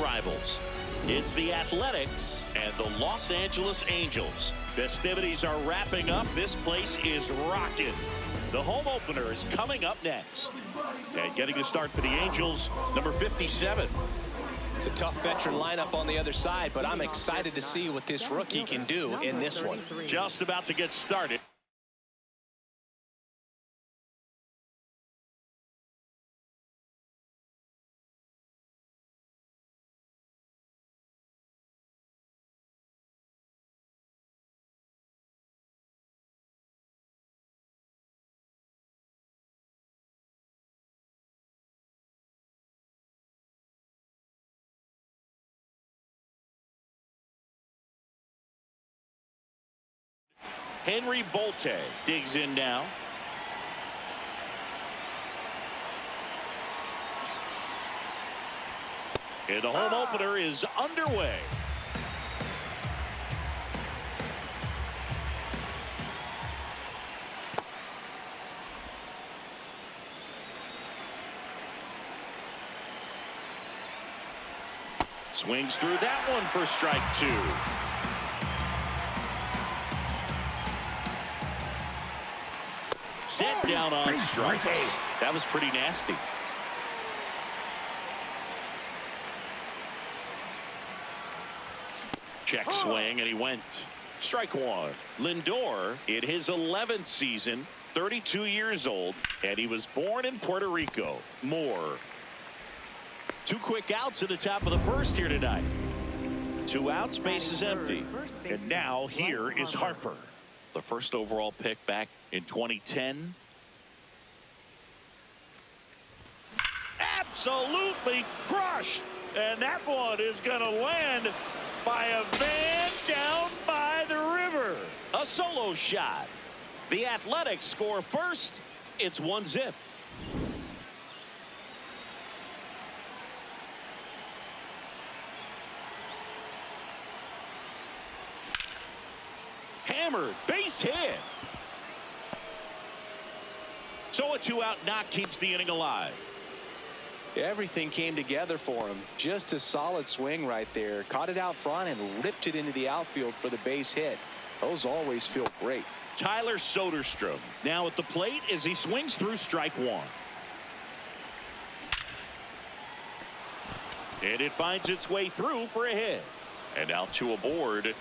rivals. It's the Athletics and the Los Angeles Angels. Festivities are wrapping up. This place is rocking. The home opener is coming up next. And getting the start for the Angels, number 57. It's a tough veteran lineup on the other side, but I'm excited to see what this rookie can do in this one. Just about to get started. Henry Bolte digs in now. And the home opener is underway. Swings through that one for strike 2. Set down on strikes. That was pretty nasty. Check swing, and he went. Strike 1. Lindor in his 11th season, 32 years old, and he was born in Puerto Rico. More. 2 quick outs at the top of the first here tonight. 2 outs, base is empty. And now here is Harper. The first overall pick back in 2010. Absolutely crushed. And that one is going to land by a man down by the river. A solo shot. The Athletics score first. It's 1-0. Hammered, base hit. So a 2-out knock keeps the inning alive. Everything came together for him. Just a solid swing right there. Caught it out front and ripped it into the outfield for the base hit. Those always feel great. Tyler Soderstrom now at the plate as he swings through strike 1. And it finds its way through for a hit. And now 2 aboard.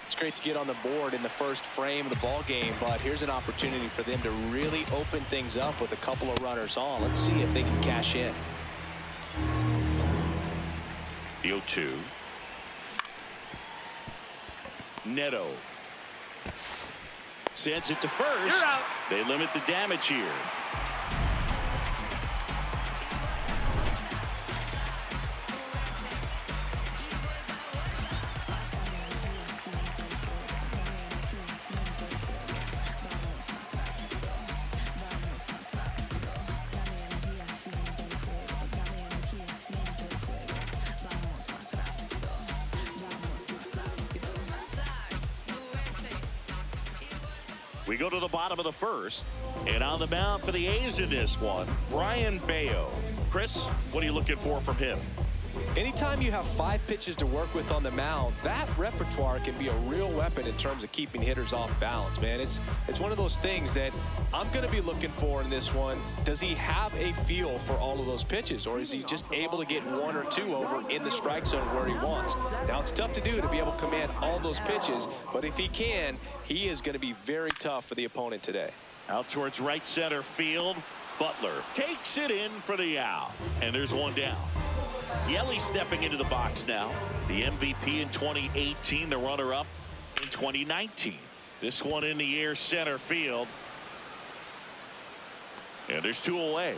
It's great to get on the board in the first frame of the ball game, but here's an opportunity for them to really open things up with a couple of runners on. Let's see if they can cash in. The 0-2. Neto sends it to first. They limit the damage here. We go to the bottom of the first, and on the mound for the A's in this one, Brian Bayo. Chris, what are you looking for from him? Anytime you have 5 pitches to work with on the mound, that repertoire can be a real weapon in terms of keeping hitters off balance, man. It's one of those things that I'm going to be looking for in this one. Does he have a feel for all of those pitches, or is he just able to get 1 or 2 over in the strike zone where he wants? Now, it's tough to do to be able to command all those pitches, but if he can, he is going to be very tough for the opponent today. Out towards right center field. Butler takes it in for the out, and there's 1 down. Yelly stepping into the box now. The MVP in 2018, the runner-up in 2019. This one in the air center field. And there's 2 away.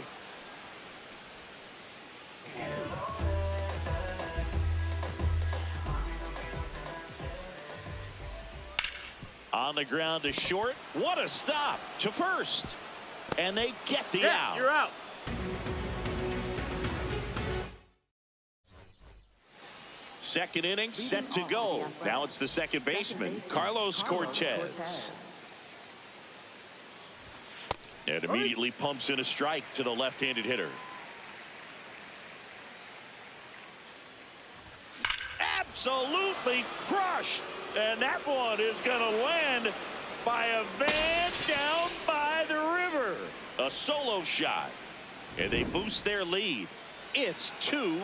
On the ground to short. What a stop to first. And they get the out. You're out. Second inning set to go. Now it's the second baseman, Carlos Cortez. And immediately pumps in a strike to the left-handed hitter. Absolutely crushed. And that one is going to land by a van down by the river. A solo shot. And they boost their lead. It's 2-0.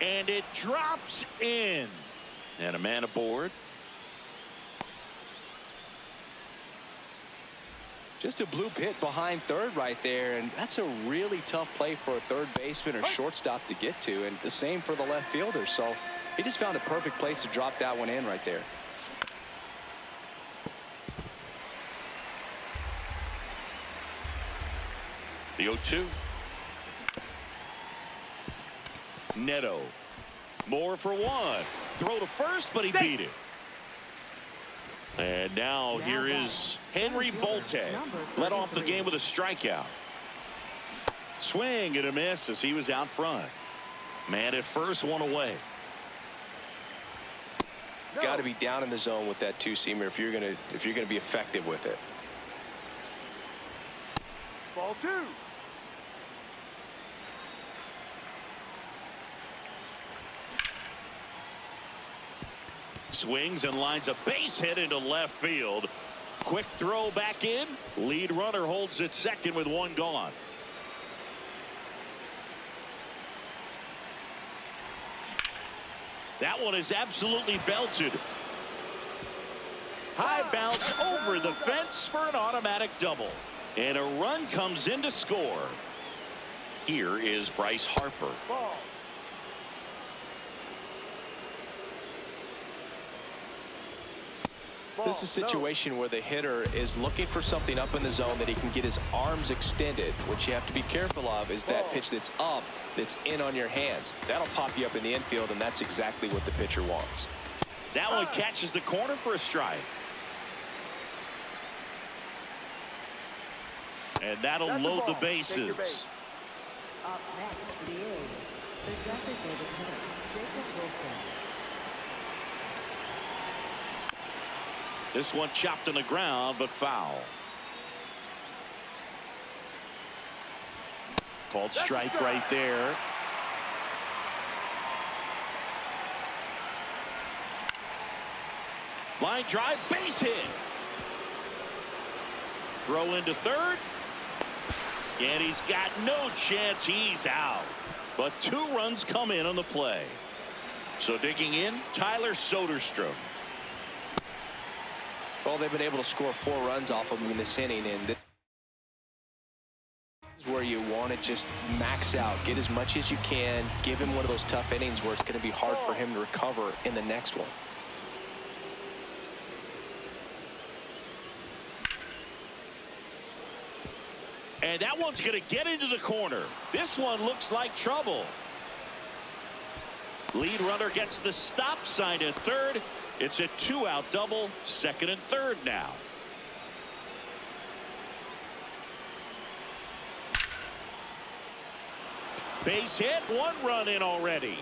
And it drops in. And a man aboard. Just a bloop hit behind third right there, and that's a really tough play for a third baseman or shortstop to get to, and the same for the left fielder. So he just found a perfect place to drop that one in right there. The 0-2. Neto. More for one. Throw to first, but he beat it. And now here is Henry Bolte. Led off the game with a strikeout. Swing and a miss as he was out front. Man at first, one away. Got to be down in the zone with that two-seamer if you're gonna be effective with it. Ball 2. Swings and lines a base hit into left field. Quick throw back in. Lead runner holds at second with one gone. That one is absolutely belted. High bounce over the fence for an automatic double. And a run comes in to score. Here is Bryce Harper. Ball. This is a situation where the hitter is looking for something up in the zone that he can get his arms extended. What you have to be careful of is that pitch that's up, that's in on your hands. That'll pop you up in the infield, and that's exactly what the pitcher wants. That one catches the corner for a strike. And that'll load the bases. Up next for the A's, the designated hitter, Jacob Wilson. This one chopped on the ground, but foul. Called strike right there. Line drive, base hit. Throw into third. And he's got no chance. He's out. But 2 runs come in on the play. So digging in, Tyler Soderstrom. Well, they've been able to score 4 runs off of him in this inning, and this is where you want to just max out, get as much as you can, give him one of those tough innings where it's going to be hard for him to recover in the next one. And that one's going to get into the corner. This one looks like trouble. Lead runner gets the stop sign at third. It's a 2-out double, second and third now. Base hit, 1 run in already.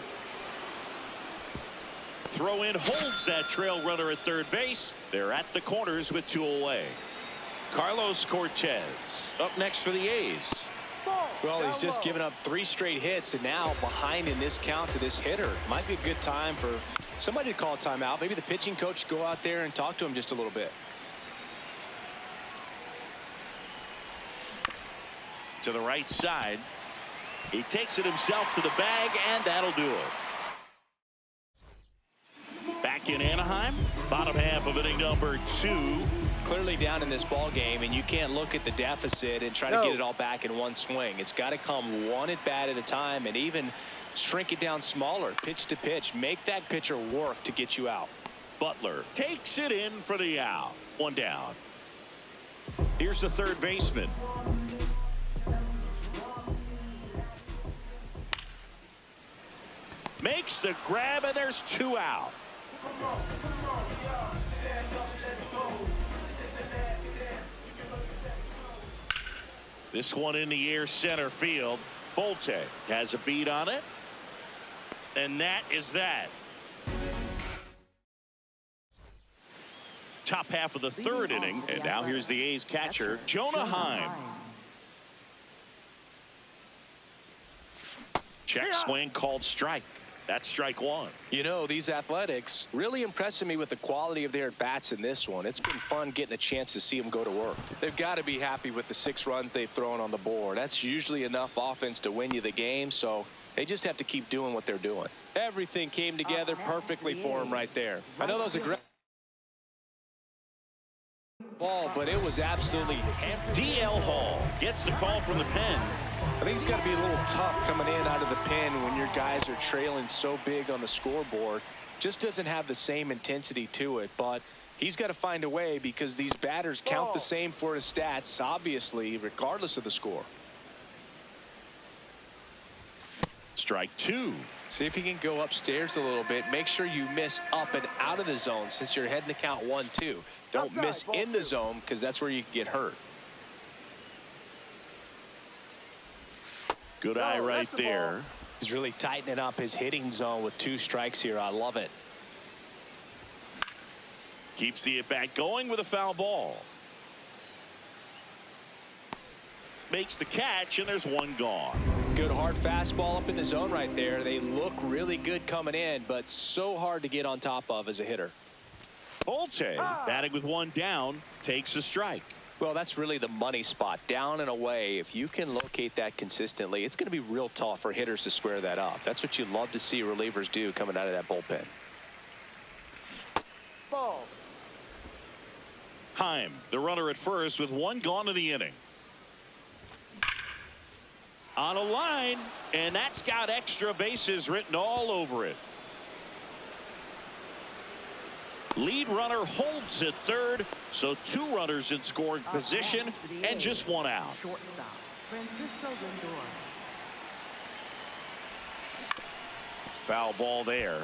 Throw in holds that trail runner at third base. They're at the corners with 2 away. Carlos Cortez up next for the A's. Well, he's just given up 3 straight hits, and now behind in this count to this hitter. Might be a good time for somebody to call a timeout. Maybe the pitching coach go out there and talk to him just a little bit. To the right side. He takes it himself to the bag, and that'll do it. Back in Anaheim, bottom half of inning number 2. Clearly down in this ball game, and you can't look at the deficit and try to get it all back in one swing. It's got to come one at bat at a time, and even shrink it down smaller, pitch to pitch. Make that pitcher work to get you out. Butler takes it in for the out. 1 down. Here's the third baseman. Makes the grab, and there's 2 out. This one in the air center field. Bolte has a beat on it. And that is that. top half of the third inning. And now here's the A's catcher, Jonah Heim. Check swing called strike. That's strike one. You know, these Athletics really impressing me with the quality of their at-bats in this one. It's been fun getting a chance to see them go to work. They've got to be happy with the 6 runs they've thrown on the board. That's usually enough offense to win you the game, so they just have to keep doing what they're doing. Everything came together perfectly for them right there. I know that was a great ball, but it was absolutely hammered. DL Hall gets the call from the pen. I think it's got to be a little tough coming in out of the pen when your guys are trailing so big on the scoreboard. Just doesn't have the same intensity to it, but he's got to find a way because these batters count the same for his stats, obviously, regardless of the score. Strike two. See if he can go upstairs a little bit. Make sure you miss up and out of the zone since you're heading to count 1-2. Don't miss in the zone because that's where you can get hurt. Good eye right there. He's really tightening up his hitting zone with 2 strikes here. I love it. Keeps the at-bat going with a foul ball. Makes the catch, and there's one gone. Good hard fastball up in the zone right there. They look really good coming in, but so hard to get on top of as a hitter. Bolte, batting with 1 down, takes a strike. Well, that's really the money spot. Down and away. If you can locate that consistently, it's going to be real tough for hitters to square that up. That's what you love to see relievers do coming out of that bullpen. Ball. Heim, the runner at first with 1 gone in the inning. On a line, and that's got extra bases written all over it. Lead runner holds at third, so 2 runners in scoring position and just 1 out. Shortstop, Francisco Lindor. Foul ball there.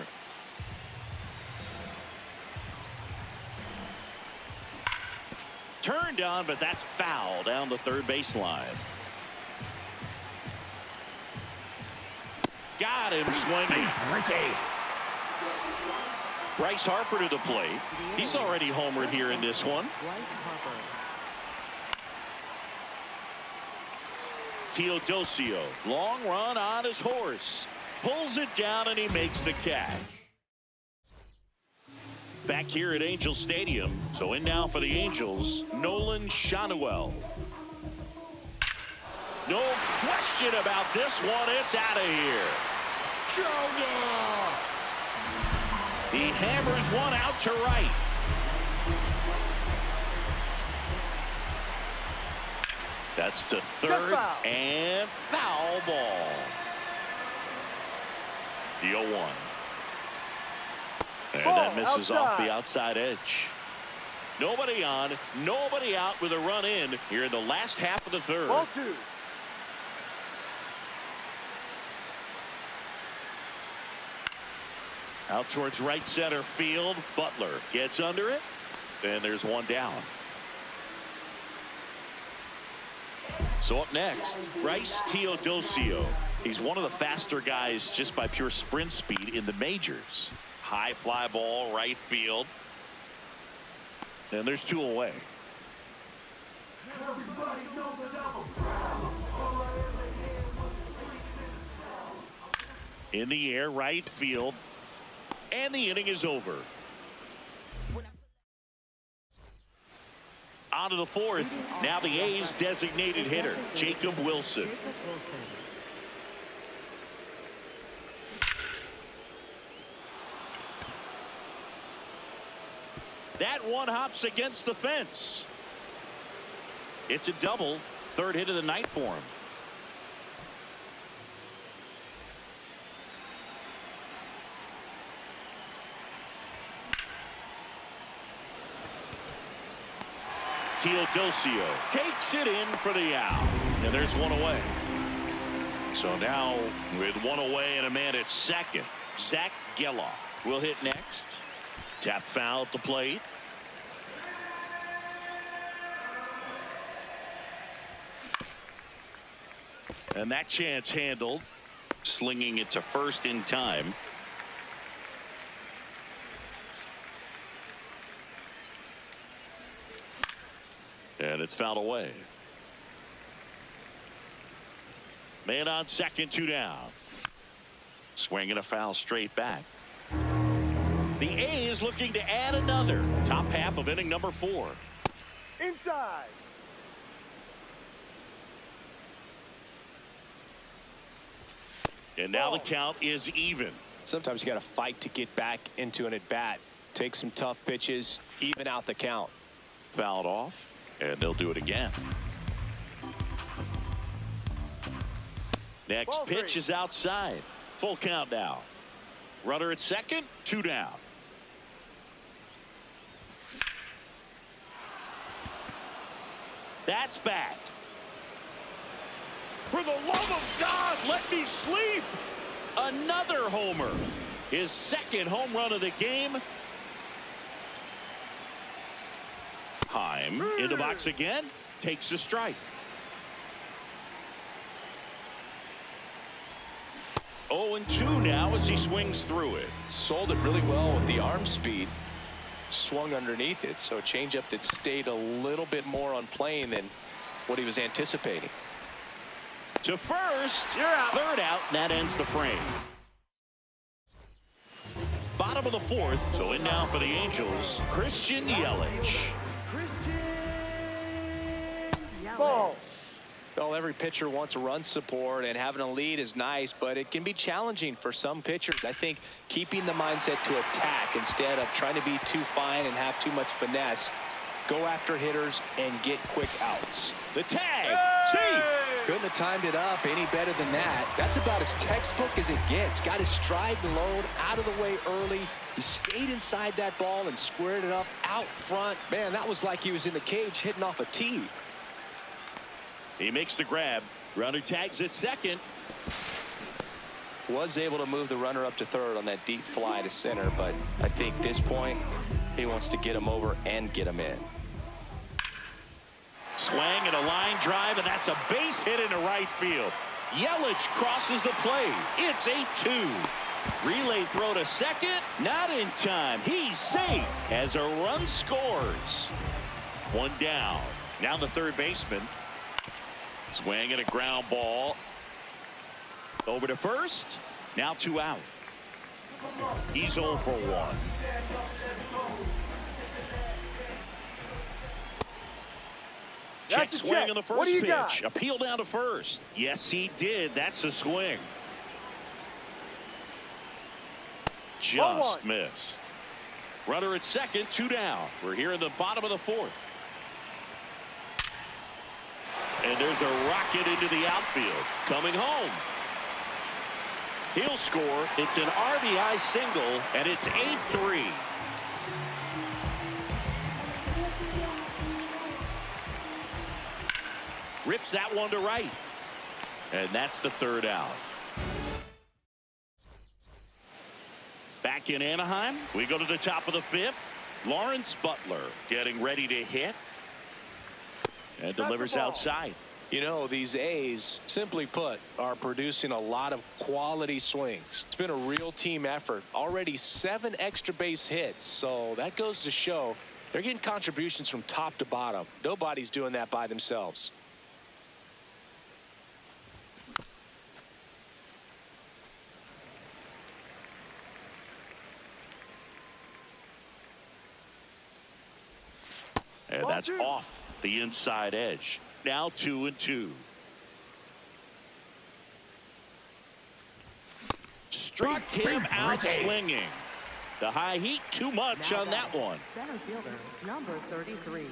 Turned on, but that's foul down the third baseline. Got him swinging. Bryce Harper to the plate. He's already homered here in this one. Teodosio, long run on his horse. Pulls it down and he makes the catch. Back here at Angel Stadium. So in now for the Angels, Nolan Shanuel. No question about this one. It's out of here. Jonah! He hammers one out to right. That's to third and foul ball. The 0-1. And that misses off the outside edge. Nobody on, nobody out with a run in here in the last half of the third. Ball 2. Out towards right center field. Butler gets under it. And there's 1 down. So up next, Bryce Teodosio. He's one of the faster guys just by pure sprint speed in the majors. High fly ball, right field. And there's 2 away. In the air, right field. And the inning is over. On to the 4th. Now the A's designated hitter, Jacob Wilson. That one hops against the fence. It's a double. 3rd hit of the night for him. Teodosio takes it in for the out. And there's 1 away. So now with 1 away and a man at second, Zach Geloff will hit next. Tap foul at the plate. And that chance handled. Slinging it to first in time. And it's fouled away. Man on second, 2 down. Swing and a foul straight back. The A's looking to add another. Top half of inning number 4. Inside. And now the count is even. Sometimes you got to fight to get back into an at-bat. Take some tough pitches, even out the count. Fouled off, and they'll do it again. Next pitch is outside. Full count now. Runner at second, 2 down. That's back. For the love of God, let me sleep. Another homer. His second home run of the game. Heim in the box again. Takes a strike. 0-2 now as he swings through it. Sold it really well with the arm speed. Swung underneath it, so a changeup that stayed a little bit more on plane than what he was anticipating. To first, you're out. Third out, and that ends the frame. Bottom of the 4th, so in now for the Angels, Christian Yelich. Ball. Well, every pitcher wants a run support, and having a lead is nice, but it can be challenging for some pitchers. I think keeping the mindset to attack instead of trying to be too fine and have too much finesse. Go after hitters and get quick outs. The tag, safe. Couldn't have timed it up any better than that. That's about as textbook as it gets. Got his stride low, out of the way early. He stayed inside that ball and squared it up out front. Man, that was like he was in the cage hitting off a tee. He makes the grab. Runner tags at second. Was able to move the runner up to third on that deep fly to center, but I think at this point he wants to get him over and get him in. Swing and a line drive, and that's a base hit into right field. Yelich crosses the plate. It's 8-2. Relay throw to second. Not in time. He's safe as a run scores. 1 down. Now the third baseman. Swing and a ground ball. Over to first. Now 2 out. He's 0 for 1. Check swing on the first pitch. Appeal down to first. Yes, he did. That's a swing. Just missed. Runner at second, 2 down. We're here in the bottom of the 4th. And there's a rocket into the outfield. Coming home. He'll score. It's an RBI single, and it's 8-3. Rips that one to right. And that's the 3rd out. Back in Anaheim, we go to the top of the 5th. Lawrence Butler getting ready to hit. And delivers outside. You know, these A's, simply put, are producing a lot of quality swings. It's been a real team effort. Already 7 extra base hits. So that goes to show they're getting contributions from top to bottom. Nobody's doing that by themselves. And that's off the inside edge. Now 2-2. Struck him out swinging. The high heat too much on that one. Center fielder, number 33.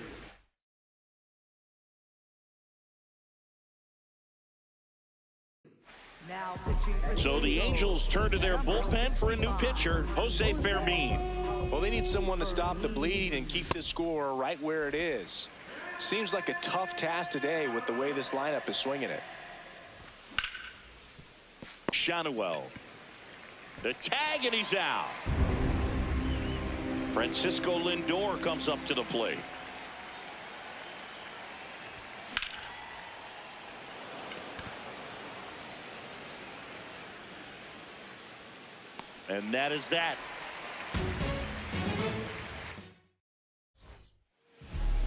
Now pitching. So the Angels turn to their bullpen for a new pitcher, Jose Fermin. Well, they need someone to stop the bleed and keep this score right where it is. Seems like a tough task today with the way this lineup is swinging it. Shanuel. The tag, and he's out. Francisco Lindor comes up to the plate. And that is that.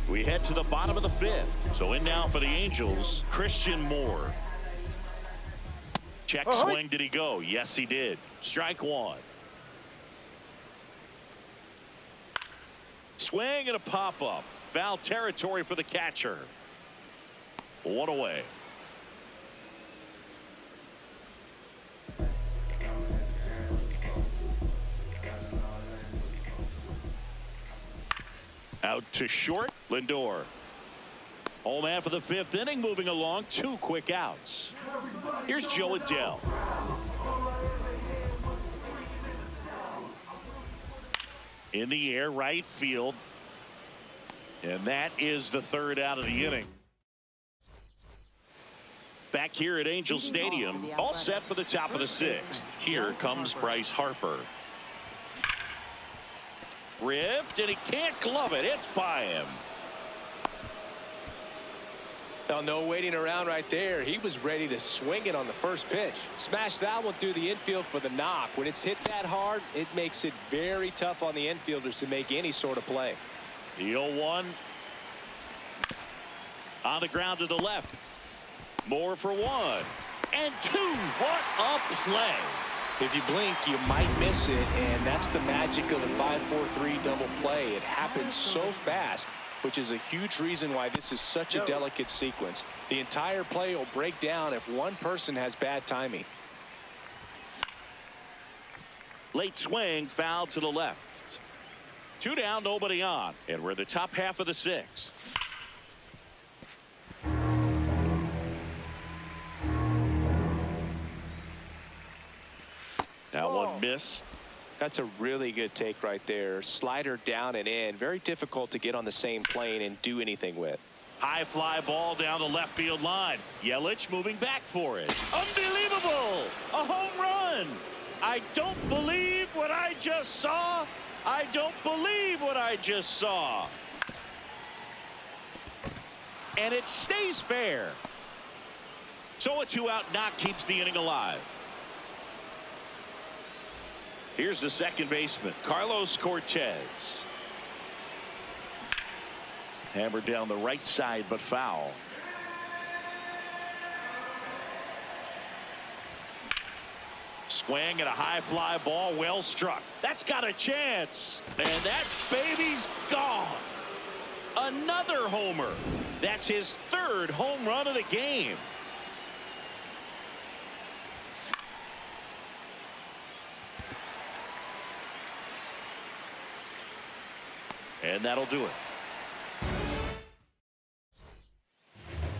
We head to the bottom of the fifth. So in now for the Angels, Christian Moore. Check swing. Did he go? Yes, he did. Strike one. Swing and a pop-up. Foul territory for the catcher. One away. Out to short. Lindor. Home man for the fifth inning, moving along. 2 quick outs. Here's Joe Adell. In the air, right field. And that is the 3rd out of the inning. Back here at Angel Stadium, all set for the top of the 6th. Here comes Bryce Harper. Ripped, and he can't glove it. It's by him. Now, no waiting around right there. He was ready to swing it on the first pitch. Smash that one through the infield for the knock. When it's hit that hard, it makes it very tough on the infielders to make any sort of play. The 0-1. On the ground to the left. Moore for 1 and 2. What a play. If you blink, you might miss it, and that's the magic of the 5-4-3 double play. It happens so fast, which is a huge reason why this is such a delicate sequence. The entire play will break down if one person has bad timing. Late swing, foul to the left. 2 down, nobody on, and we're the top half of the 6th. That one missed. That's a really good take right there. Slider down and in. Very difficult to get on the same plane and do anything with. High fly ball down the left field line. Yelich moving back for it. Unbelievable! A home run! I don't believe what I just saw. I don't believe what I just saw. And it stays fair. So a 2-out knock keeps the inning alive. Here's the second baseman, Carlos Cortez. Hammered down the right side, but foul. Swing and a high fly ball, well struck. That's got a chance. And that baby's gone. Another homer. That's his 3rd home run of the game. And that'll do it.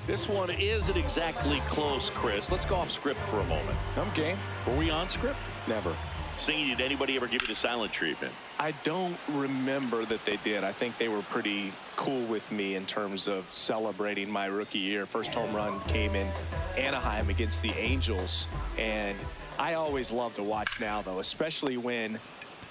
This one isn't exactly close, Chris. Let's go off script for a moment. I'm game. Were we on script? Never. Singing, did anybody ever give you the silent treatment? I don't remember that they did. I think they were pretty cool with me in terms of celebrating my rookie year. First home run came in Anaheim against the Angels. And I always love to watch now, though, especially when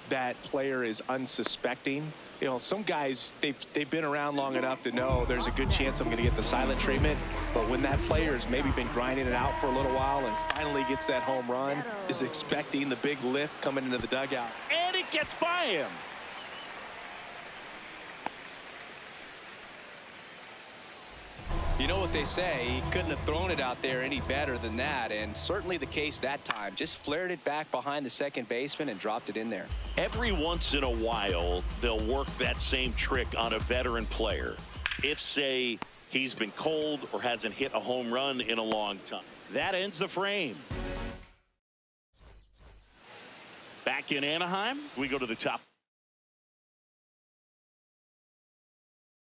that player is unsuspecting. You know, some guys, they've been around long enough to know there's a good chance I'm going to get the silent treatment. But when that player's maybe been grinding it out for a little while and finally gets that home run, is expecting the big lift coming into the dugout. And it gets by him. You know what they say, he couldn't have thrown it out there any better than that, and certainly the case that time. Just flared it back behind the second baseman and dropped it in there. Every once in a while, they'll work that same trick on a veteran player. If, say, he's been cold or hasn't hit a home run in a long time. That ends the frame. Back in Anaheim, we go to the top.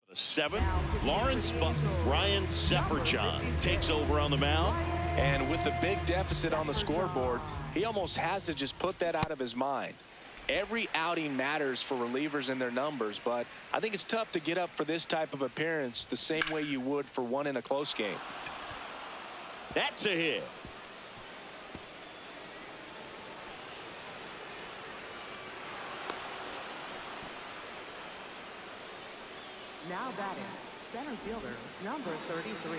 The 7th, Lawrence Ryan Sefferjon takes over on the mound. And with the big deficit on the scoreboard, he almost has to just put that out of his mind. Every outing matters for relievers and their numbers, but I think it's tough to get up for this type of appearance the same way you would for one in a close game. That's a hit. Now batting, center fielder, number 33.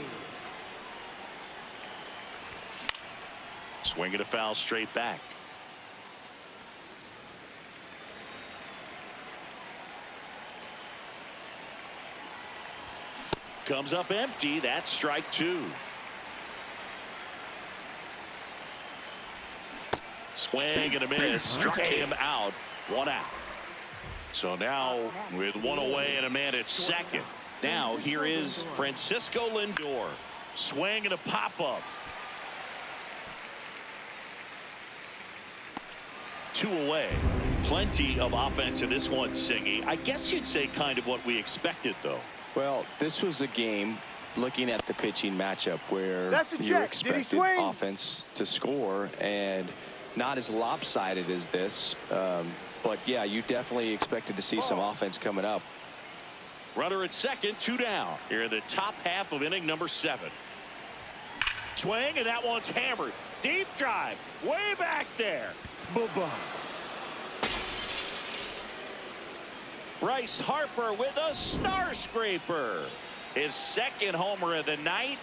Swing and a foul straight back. comes up empty. That's strike two. Swing and a miss. Struck him out. One out. So now with one away and a man at second. Now here is Francisco Lindor. Swing and a pop-up. Two away. Plenty of offense in this one, Siggy. I guess you'd say kind of what we expected, though. Well, this was a game, looking at the pitching matchup, where you expected offense to score, and not as lopsided as this. But, yeah, you definitely expected to see some offense coming up. Runner at second, two down. Here in the top half of inning number 7. Swing, and that one's hammered. Deep drive, way back there. Bye-bye. Bryce Harper with a star scraper. His second homer of the night.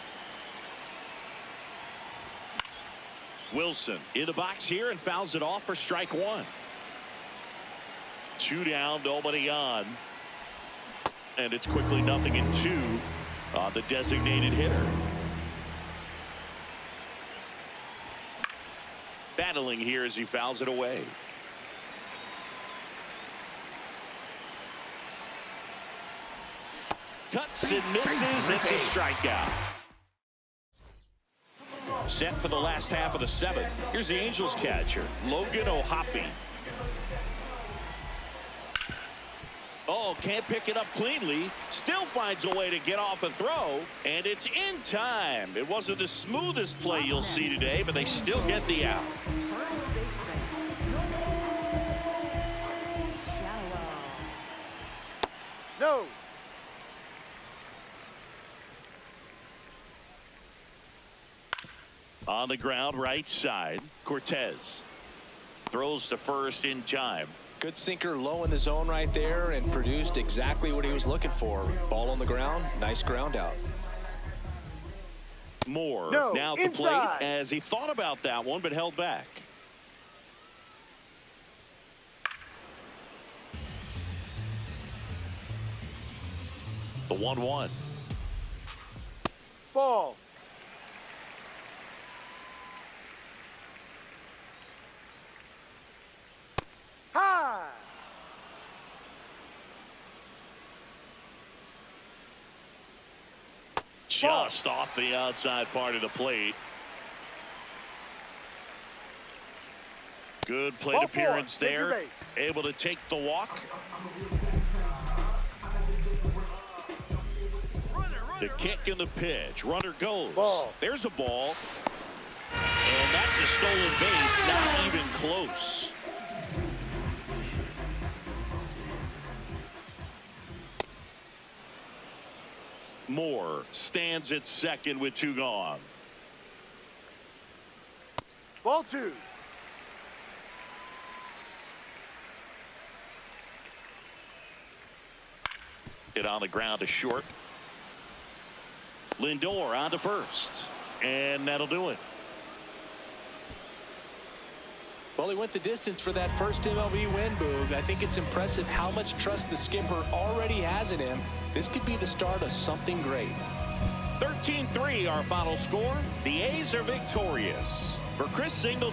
Wilson in the box here and fouls it off for strike one. 2 down, nobody on. And it's quickly 0-2 on the designated hitter. Battling here as he fouls it away. Cuts and misses. It's a strikeout. Set for the last half of the 7th. Here's the Angels catcher, Logan O'Hoppe. Oh, can't pick it up cleanly. Still finds a way to get off a throw. And it's in time. It wasn't the smoothest play you'll see today, but they still get the out. No. On the ground, right side, Cortez throws to first in time. Good sinker low in the zone right there, and produced exactly what he was looking for. Ball on the ground, nice ground out. Moore now at the plate as he thought about that one but held back. The 1-1. Ball. High. Just off the outside part of the plate. Good plate appearance there. Able to take the walk. The kick and the pitch. Runner goes. There's a ball. And that's a stolen base. Not even close. Moore stands at second with 2 gone. Ball 2. Hit on the ground to short. Lindor on to first. And that'll do it. Well, he went the distance for that first MLB win, Boog. I think it's impressive how much trust the skipper already has in him. This could be the start of something great. 13-3 our final score. The A's are victorious. For Chris Singleton.